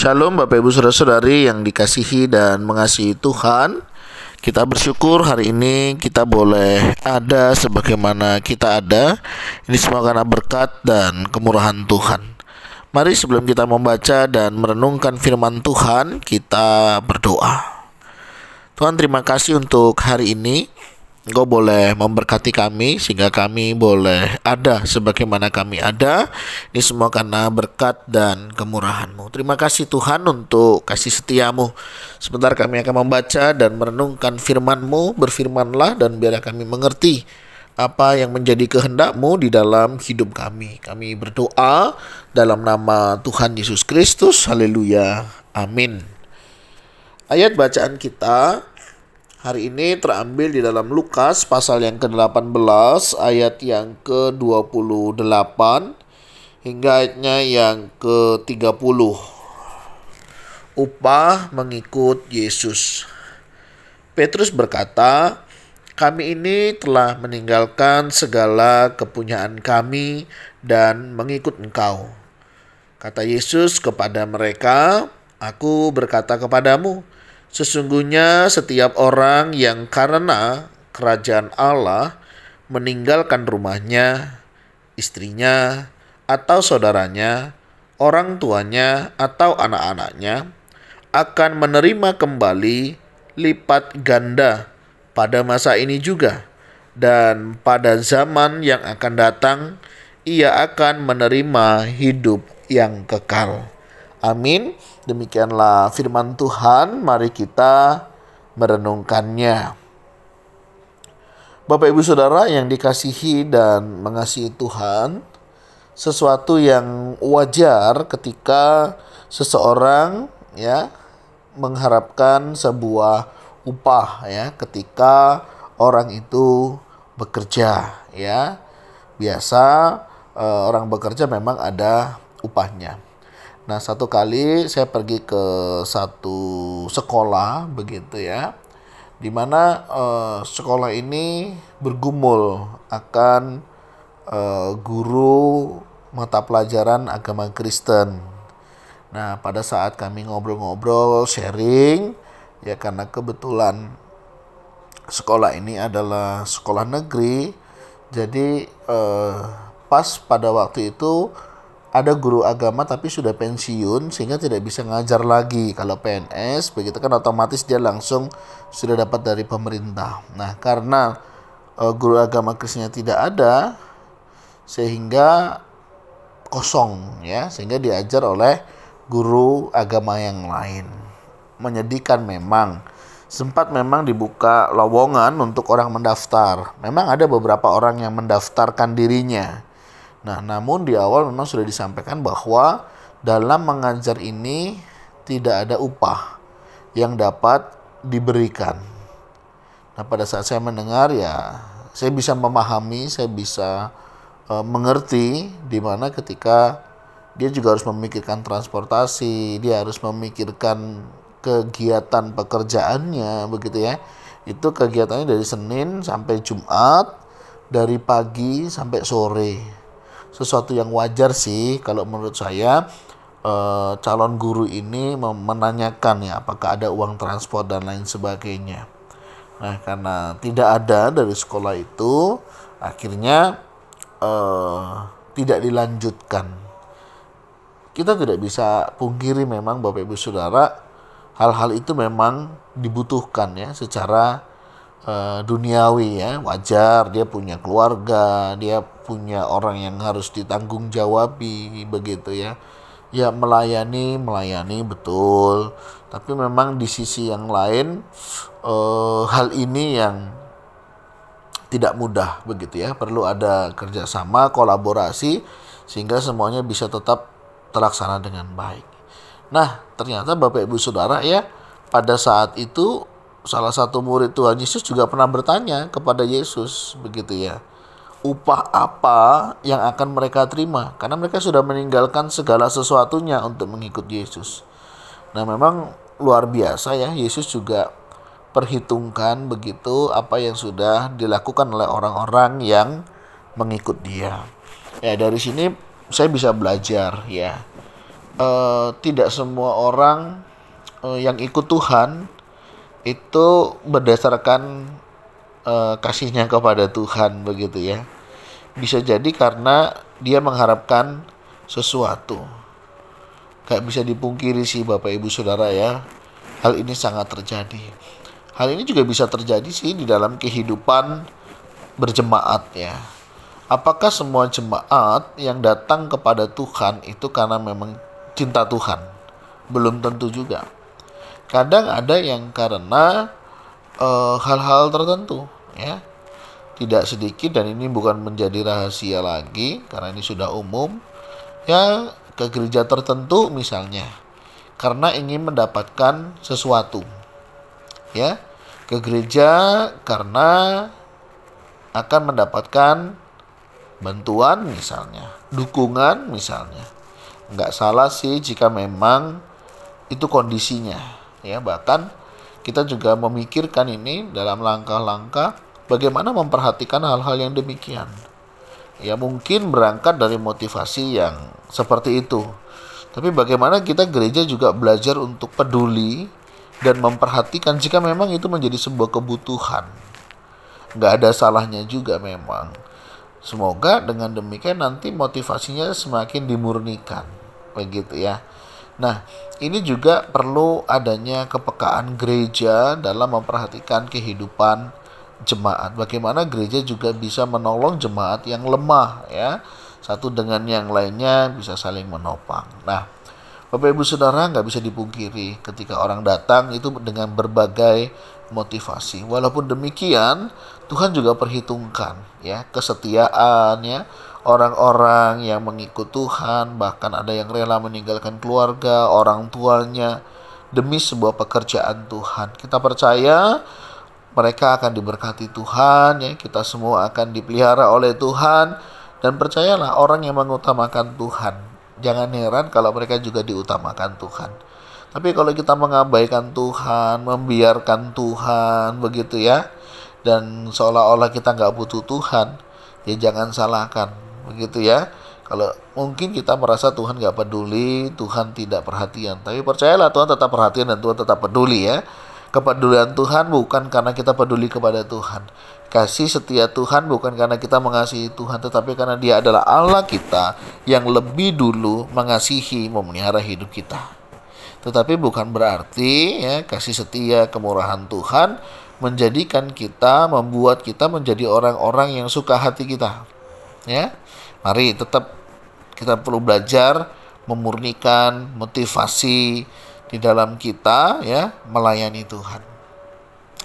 Shalom Bapak Ibu Saudara-saudari yang dikasihi dan mengasihi Tuhan. Kita bersyukur hari ini kita boleh ada sebagaimana kita ada. Ini semua karena berkat dan kemurahan Tuhan. Mari sebelum kita membaca dan merenungkan firman Tuhan, kita berdoa. Tuhan, terima kasih untuk hari ini. Engkau boleh memberkati kami sehingga kami boleh ada sebagaimana kami ada. Ini semua karena berkat dan kemurahan-Mu. Terima kasih Tuhan untuk kasih setia-Mu. Sebentar kami akan membaca dan merenungkan firman-Mu. Berfirmanlah dan biarlah kami mengerti apa yang menjadi kehendak-Mu di dalam hidup kami. Kami berdoa dalam nama Tuhan Yesus Kristus. Haleluya. Amin. Ayat bacaan kita hari ini terambil di dalam Lukas pasal yang ke-18 ayat yang ke-28 hingga ayatnya yang ke-30. Upah mengikut Yesus. Petrus berkata, "Kami ini telah meninggalkan segala kepunyaan kami dan mengikut Engkau." Kata Yesus kepada mereka, "Aku berkata kepadamu, sesungguhnya setiap orang yang karena kerajaan Allah meninggalkan rumahnya, istrinya, atau saudaranya, orang tuanya, atau anak-anaknya, akan menerima kembali lipat ganda pada masa ini juga, dan pada zaman yang akan datang, ia akan menerima hidup yang kekal." Amin. Demikianlah firman Tuhan. Mari kita merenungkannya. Bapak Ibu Saudara yang dikasihi dan mengasihi Tuhan, sesuatu yang wajar ketika seseorang mengharapkan sebuah upah ketika orang itu bekerja Biasa orang bekerja memang ada upahnya. Nah, satu kali saya pergi ke satu sekolah di mana sekolah ini bergumul akan guru mata pelajaran agama Kristen. Nah, pada saat kami ngobrol-ngobrol, sharing, karena kebetulan sekolah ini adalah sekolah negeri, jadi pas pada waktu itu ada guru agama tapi sudah pensiun sehingga tidak bisa ngajar lagi. Kalau PNS begitu kan otomatis dia langsung sudah dapat dari pemerintah. Nah, karena guru agama Kristennya tidak ada sehingga kosong sehingga diajar oleh guru agama yang lain. Menyedihkan memang. Sempat memang dibuka lowongan untuk orang mendaftar. Memang ada beberapa orang yang mendaftarkan dirinya. Nah, namun di awal memang sudah disampaikan bahwa dalam mengajar ini tidak ada upah yang dapat diberikan. Nah, pada saat saya mendengar saya bisa memahami, saya bisa mengerti di mana ketika dia juga harus memikirkan transportasi, dia harus memikirkan kegiatan pekerjaannya Itu kegiatannya dari Senin sampai Jumat, dari pagi sampai sore. Sesuatu yang wajar sih kalau menurut saya. Calon guru ini menanyakan apakah ada uang transport dan lain sebagainya. Nah, karena tidak ada dari sekolah itu, akhirnya tidak dilanjutkan. Kita tidak bisa pungkiri memang Bapak Ibu Saudara, hal-hal itu memang dibutuhkan secara duniawi wajar. Dia punya keluarga, dia punya orang yang harus ditanggung-jawabi melayani betul. Tapi memang di sisi yang lain hal ini yang tidak mudah perlu ada kerjasama, kolaborasi sehingga semuanya bisa tetap terlaksana dengan baik. Nah, ternyata Bapak Ibu Saudara pada saat itu salah satu murid Tuhan Yesus juga pernah bertanya kepada Yesus upah apa yang akan mereka terima, karena mereka sudah meninggalkan segala sesuatunya untuk mengikut Yesus. Nah, memang luar biasa Yesus juga perhitungkan apa yang sudah dilakukan oleh orang-orang yang mengikut Dia. Dari sini saya bisa belajar tidak semua orang yang ikut Tuhan itu berdasarkan kasihnya kepada Tuhan, begitu ya. Bisa jadi karena dia mengharapkan sesuatu. Gak bisa dipungkiri sih Bapak Ibu Saudara ya, hal ini sangat terjadi. Hal ini juga bisa terjadi sih di dalam kehidupan berjemaat ya. Apakah semua jemaat yang datang kepada Tuhan itu karena memang cinta Tuhan? Belum tentu juga. Kadang ada yang karena hal-hal tertentu ya. Tidak sedikit, dan ini bukan menjadi rahasia lagi karena ini sudah umum ya, ke gereja tertentu misalnya karena ingin mendapatkan sesuatu ya, ke gereja karena akan mendapatkan bantuan misalnya, dukungan misalnya. Nggak salah sih jika memang itu kondisinya ya. Bahkan kita juga memikirkan ini dalam langkah-langkah bagaimana memperhatikan hal-hal yang demikian. Ya mungkin berangkat dari motivasi yang seperti itu. Tapi bagaimana kita gereja juga belajar untuk peduli dan memperhatikan jika memang itu menjadi sebuah kebutuhan. Nggak ada salahnya juga memang. Semoga dengan demikian nanti motivasinya semakin dimurnikan, begitu ya. Nah, ini juga perlu adanya kepekaan gereja dalam memperhatikan kehidupan jemaat. Bagaimana gereja juga bisa menolong jemaat yang lemah ya. Satu dengan yang lainnya bisa saling menopang. Nah, Bapak Ibu Saudara, nggak bisa dipungkiri ketika orang datang itu dengan berbagai motivasi. Walaupun demikian, Tuhan juga perhitungkan ya kesetiaan ya, orang-orang yang mengikut Tuhan, bahkan ada yang rela meninggalkan keluarga, orang tuanya demi sebuah pekerjaan Tuhan. Kita percaya mereka akan diberkati Tuhan ya, kita semua akan dipelihara oleh Tuhan, dan percayalah orang yang mengutamakan Tuhan, jangan heran kalau mereka juga diutamakan Tuhan. Tapi kalau kita mengabaikan Tuhan, membiarkan Tuhan begitu ya, dan seolah-olah kita nggak butuh Tuhan, ya jangan salahkan begitu ya. Kalau mungkin kita merasa Tuhan nggak peduli, Tuhan tidak perhatian, tapi percayalah Tuhan tetap perhatian dan Tuhan tetap peduli ya. Kepedulian Tuhan bukan karena kita peduli kepada Tuhan. Kasih setia Tuhan bukan karena kita mengasihi Tuhan, tetapi karena Dia adalah Allah kita yang lebih dulu mengasihi, memelihara hidup kita. Tetapi bukan berarti ya kasih setia kemurahan Tuhan menjadikan kita, membuat kita menjadi orang-orang yang suka hati kita. Ya, mari tetap kita perlu belajar memurnikan motivasi di dalam kita ya melayani Tuhan.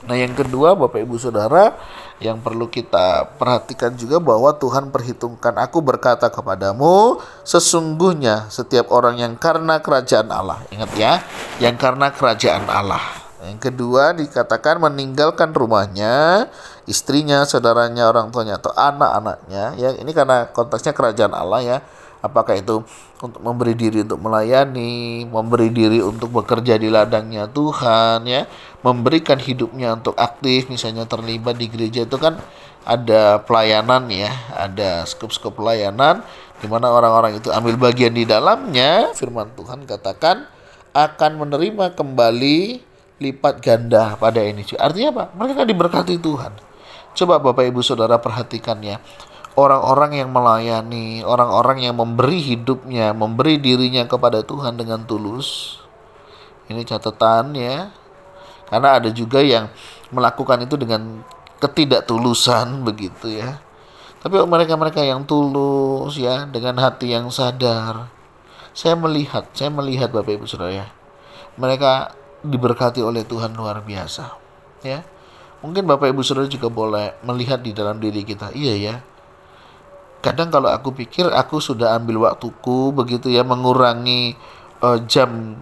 Nah, yang kedua Bapak Ibu Saudara, yang perlu kita perhatikan juga bahwa Tuhan perhitungkan, aku berkata kepadamu, sesungguhnya setiap orang yang karena kerajaan Allah, ingat ya, yang karena kerajaan Allah. Yang kedua dikatakan meninggalkan rumahnya, istrinya, saudaranya, orang tuanya atau anak-anaknya ya. Ini karena konteksnya kerajaan Allah ya. Apakah itu untuk memberi diri untuk melayani, memberi diri untuk bekerja di ladangnya Tuhan ya, memberikan hidupnya untuk aktif, misalnya terlibat di gereja itu kan ada pelayanan ya, ada skop-skop pelayanan di mana orang-orang itu ambil bagian di dalamnya. Firman Tuhan katakan akan menerima kembali lipat ganda pada ini. Artinya apa? Mereka diberkati Tuhan. Coba Bapak Ibu Saudara perhatikan ya. Orang-orang yang melayani, orang-orang yang memberi hidupnya, memberi dirinya kepada Tuhan dengan tulus. Ini catatan ya. Karena ada juga yang melakukan itu dengan ketidaktulusan begitu ya. Tapi mereka-mereka yang tulus ya, dengan hati yang sadar. Saya melihat Bapak Ibu Saudara ya. Mereka diberkati oleh Tuhan luar biasa ya. Mungkin Bapak Ibu Saudara juga boleh melihat di dalam diri kita. Iya ya. Kadang kalau aku pikir aku sudah ambil waktuku begitu ya, mengurangi jam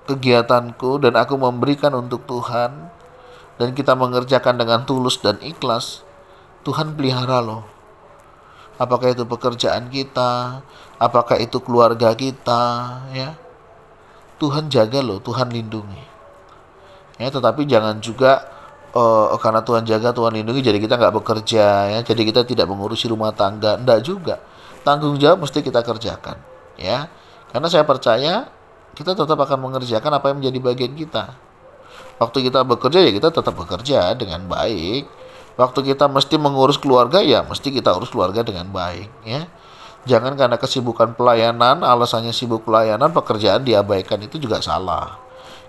kegiatanku dan aku memberikan untuk Tuhan, dan kita mengerjakan dengan tulus dan ikhlas, Tuhan pelihara loh. Apakah itu pekerjaan kita, apakah itu keluarga kita ya, Tuhan jaga loh, Tuhan lindungi ya. Tetapi jangan juga karena Tuhan jaga, Tuhan lindungi, jadi kita nggak bekerja ya, jadi kita tidak mengurusi rumah tangga. Enggak juga, tanggung jawab mesti kita kerjakan ya. Karena saya percaya kita tetap akan mengerjakan apa yang menjadi bagian kita. Waktu kita bekerja ya kita tetap bekerja dengan baik. Waktu kita mesti mengurus keluarga ya mesti kita urus keluarga dengan baik ya. Jangan karena kesibukan pelayanan, alasannya sibuk pelayanan, pekerjaan diabaikan, itu juga salah.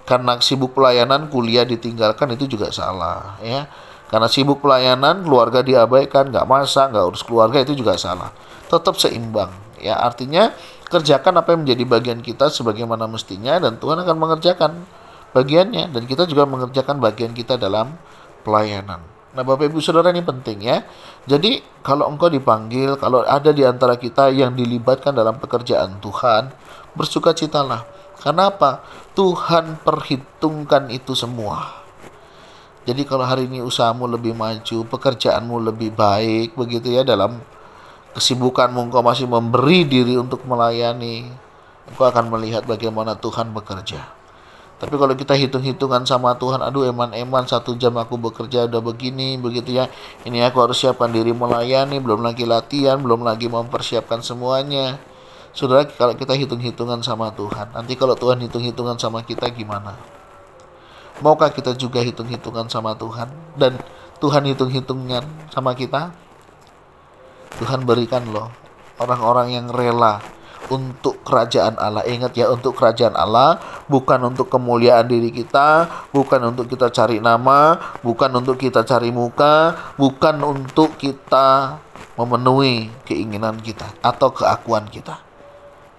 Karena sibuk pelayanan, kuliah ditinggalkan, itu juga salah ya. Karena sibuk pelayanan, keluarga diabaikan, nggak masak, nggak urus keluarga, itu juga salah. Tetap seimbang ya, artinya kerjakan apa yang menjadi bagian kita sebagaimana mestinya, dan Tuhan akan mengerjakan bagiannya, dan kita juga mengerjakan bagian kita dalam pelayanan. Nah, Bapak Ibu Saudara, ini penting ya. Jadi kalau engkau dipanggil, kalau ada di antara kita yang dilibatkan dalam pekerjaan Tuhan, bersukacitalah. Karena apa? Tuhan perhitungkan itu semua. Jadi kalau hari ini usahamu lebih maju, pekerjaanmu lebih baik, begitu ya, dalam kesibukanmu engkau masih memberi diri untuk melayani, engkau akan melihat bagaimana Tuhan bekerja. Tapi kalau kita hitung-hitungan sama Tuhan, aduh eman-eman 1 jam aku bekerja udah begini, begitu ya. Ini aku harus siapkan diri melayani, belum lagi latihan, belum lagi mempersiapkan semuanya. Saudara, kalau kita hitung-hitungan sama Tuhan, nanti kalau Tuhan hitung-hitungan sama kita gimana? Maukah kita juga hitung-hitungan sama Tuhan? Dan Tuhan hitung-hitungan sama kita? Tuhan berikan loh orang-orang yang rela untuk kerajaan Allah. Ingat ya, untuk kerajaan Allah, bukan untuk kemuliaan diri kita, bukan untuk kita cari nama, bukan untuk kita cari muka, bukan untuk kita memenuhi keinginan kita atau keakuan kita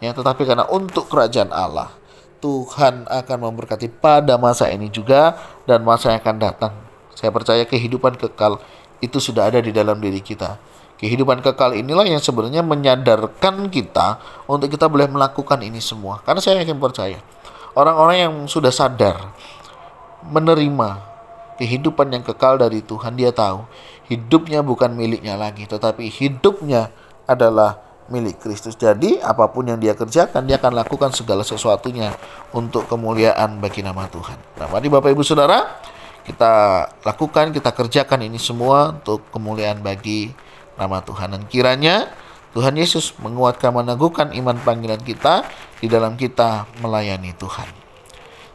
ya, tetapi karena untuk kerajaan Allah. Tuhan akan memberkati pada masa ini juga dan masa yang akan datang. Saya percaya kehidupan kekal itu sudah ada di dalam diri kita. Kehidupan kekal inilah yang sebenarnya menyadarkan kita untuk kita boleh melakukan ini semua. Karena saya yakin percaya, orang-orang yang sudah sadar menerima kehidupan yang kekal dari Tuhan, dia tahu hidupnya bukan miliknya lagi, tetapi hidupnya adalah milik Kristus. Jadi apapun yang dia kerjakan, dia akan lakukan segala sesuatunya untuk kemuliaan bagi nama Tuhan. Nah, mari Bapak Ibu Saudara, kita lakukan, kita kerjakan ini semua untuk kemuliaan bagi nama Tuhan. Dan kiranya Tuhan Yesus menguatkan, meneguhkan iman panggilan kita di dalam kita melayani Tuhan.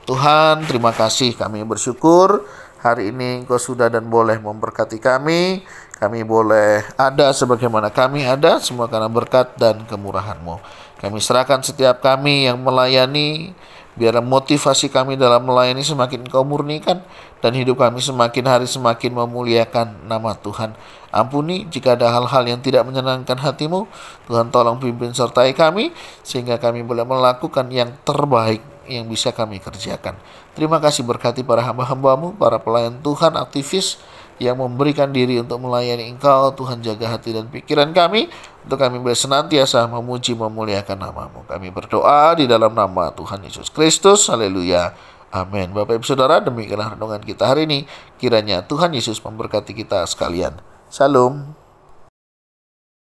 Tuhan, terima kasih, kami bersyukur hari ini Engkau sudah dan boleh memberkati kami. Kami boleh ada sebagaimana kami ada, semua karena berkat dan kemurahan-Mu. Kami serahkan setiap kami yang melayani, biar motivasi kami dalam melayani semakin Engkau murnikan, dan hidup kami semakin hari semakin memuliakan nama Tuhan. Ampuni jika ada hal-hal yang tidak menyenangkan hati-Mu. Tuhan, tolong pimpin sertai kami, sehingga kami boleh melakukan yang terbaik yang bisa kami kerjakan. Terima kasih, berkati para hamba-hamba-Mu, para pelayan Tuhan, aktivis yang memberikan diri untuk melayani Engkau. Tuhan, jaga hati dan pikiran kami, untuk kami boleh senantiasa memuji memuliakan nama-Mu. Kami berdoa di dalam nama Tuhan Yesus Kristus. Haleluya. Amin. Bapak Ibu Saudara, demikianlah renungan kita hari ini. Kiranya Tuhan Yesus memberkati kita sekalian. Shalom.